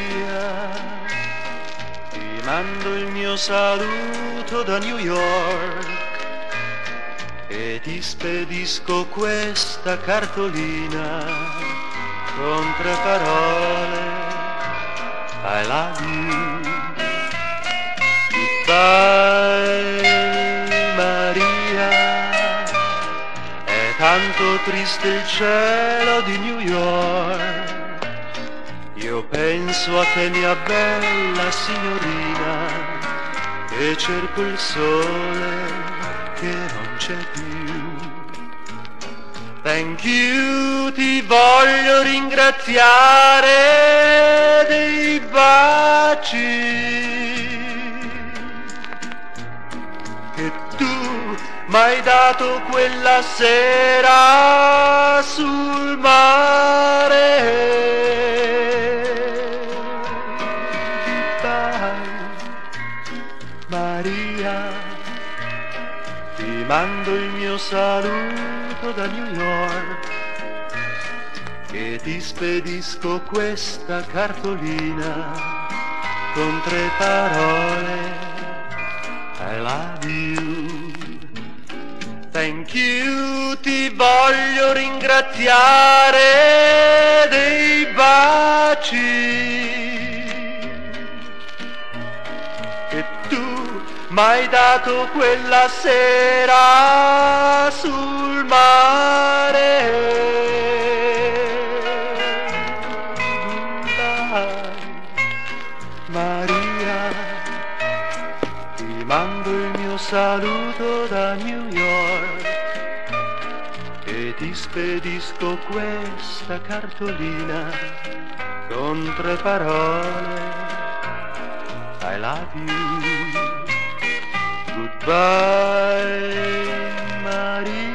Maria, ti mando il mio saluto da New York e ti spedisco questa cartolina con 3 parole: I love you. Goodbye Maria, è tanto triste il cielo di New York. Io penso a te, mia bella signorina, e cerco il sole che non c'è più. Thank you, ti voglio ringraziare dei baci che tu m'hai dato quella sera sul mare. Maria, ti mando il mio saluto da New York e ti spedisco questa cartolina con 3 parole: I love you. Thank you, ti voglio ringraziare dei baci che tu m'hai dato quella sera sul mare. Maria, ti mando il mio saluto da New York e ti spedisco questa cartolina con 3 parole: I love you. Goodbye Maria.